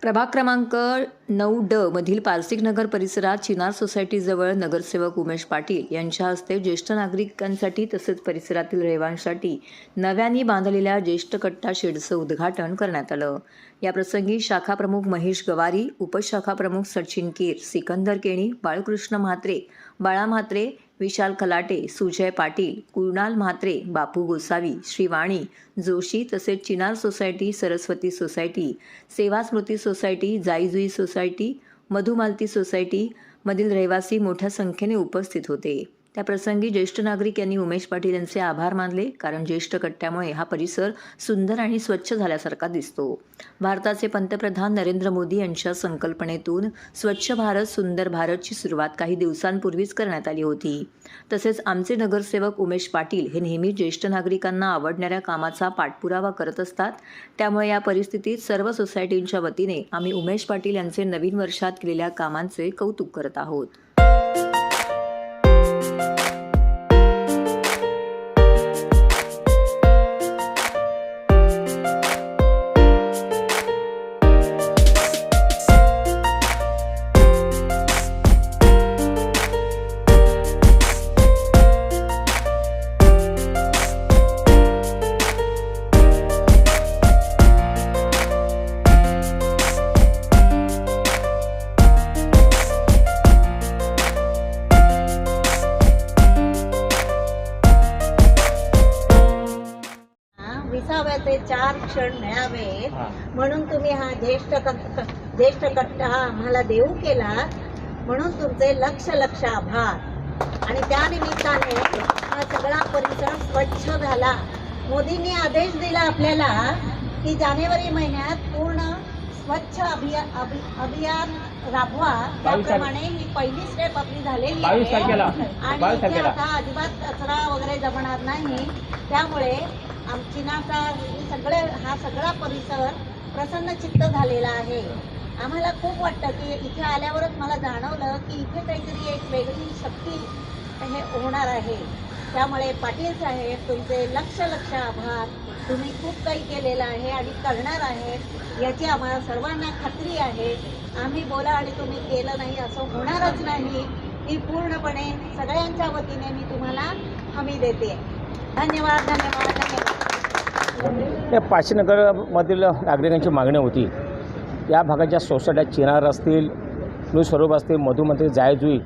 प्रभाग क्रमांक 9D मधील पारसिकनगर परिसरात चिनार सोसायटीजवळ नगरसेवक उमेश पाटील यांच्या हस्ते ज्येष्ठ नागरिकांसाठी तसेच परिसरातील रहिवाशांसाठी नव्याने बांधलेल्या ज्येष्ठ कट्टा शेडचं उद्घाटन करण्यात आलं। याप्रसंगी शाखा प्रमुख महेश गवारी, उपशाखा प्रमुख सचिन केर, सिकंदर केणी, बाळकृष्ण म्हात्रे, बाळा म्हात्रे, विशाल खलाटे, सुजय पाटील, कुणाल म्हात्रे, बापू गोसावी, श्रीवाणी जोशी तसेच चिनार सोसायटी, सरस्वती सोसायटी, सेवा स्मृती सोसायटी, जाईजुई सोसायटी, मधुमालती सोसायटी मधील रहिवासी मोठ्या संख्येने उपस्थित होते। त्या प्रसंगी ज्येष्ठ नागरिक यांनी उमेश पाटील यांचे आभार मानले, कारण ज्येष्ठ कट्ट्यामुळे हा परिसर सुंदर आणि स्वच्छ झाल्यासारखा दिसतो। भारताचे पंतप्रधान नरेंद्र मोदी यांच्या संकल्पनेतून स्वच्छ भारत सुंदर भारतची सुरुवात काही दिवसांपूर्वीच करण्यात आली होती। तसेच आमचे नगरसेवक उमेश पाटील हे नेहमी ज्येष्ठ नागरिकांना आवडणाऱ्या कामाचा पाठपुरावा करत असतात। त्यामुळे या परिस्थितीत सर्व सोसायटींच्या वतीने आम्ही उमेश पाटील यांचे नवीन वर्षात केलेल्या कामांचे कौतुक करत आहोत। विसाव्याचे 4 क्षण मिळावे म्हणून तुम्ही हा ज्येष्ठ कट्टा आम्हाला देऊ केला, म्हणून तुमचे लक्ष आभार। आणि त्या निमित्ताने हा सगळा परिसर स्वच्छ झाला। मोदींनी आदेश दिला आपल्याला की जानेवारी महिन्यात पूर्ण स्वच्छ अभियान राबवा। त्याप्रमाणे ही पहिली स्टेप आपली झालेली आहे आणि इथे आता अजिबात कचरा वगैरे जमणार नाही। त्यामुळे चिनारचा हा सगळा परिसर प्रसन्नचित्त झालेला आहे। आम्हाला खूप वाटतं की इथे आल्यावरच मला जाणवलं की इथे काहीतरी एक वेगळी शक्ती हे होणार आहे। त्यामुळे पाटील साहेब तुमचे लक्ष आभार। तुम्ही खूप काही केलेलं आहे आणि करणार आहे याची आम्हाला सर्वांना खात्री आहे। आम्ही बोला आणि तुम्ही केलं नाही असं होणारच नाही, ही पूर्णपणे सगळ्यांच्या वतीने मी तुम्हाला हमी देते। धन्यवाद धन्यवाद धन्यवाद। या पारसिकनगरमधील नागरिकांची मागणी होती, या भागाच्या सोसायट्या चिनार असतील, न्यू स्वरूप असतील, मधुमंत्री, जायजुई,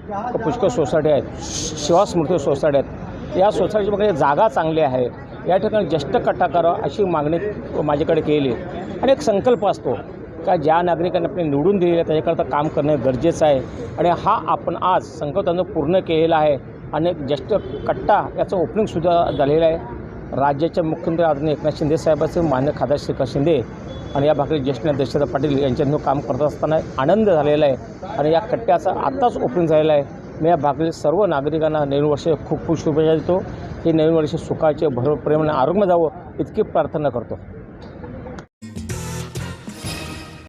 पुष्कळ सोसायटी आहेत, सेवा स्मृती सोसायटी आहेत। या सोसायटीमध्ये जागा चांगली आहे, या ठिकाणी ज्येष्ठ कट्टा करावा अशी मागणी माझ्याकडे केली। आणि एक संकल्प असतो का ज्या नागरिकांनी आपण निवडून दिलेलं आहे त्याच्याकरता काम करणं गरजेचं आहे, आणि हा आपण आज संकल्प पूर्ण केलेला आहे। आणि ज्येष्ठ कट्टा याचं ओपनिंगसुद्धा झालेलं आहे। राज्याचे मुख्यमंत्री आदरणीय एकनाथ शिंदे साहेबांचे, मान्य खासदार श्रीकांत शिंदे आणि या भागातील ज्येष्ठ दशरथ पाटील यांच्यानं काम करत असताना आनंद झालेला आहे। आणि या कट्ट्याचा आत्ताच ओपनिंग झालेला आहे। मी या भागातील सर्व नागरिकांना नवीन वर्ष खूप शुभेच्छा देतो। हे नवीन वर्ष सुखाचे, भरपूर प्रेमाने आरोग्य जावं इतकी प्रार्थना करतो।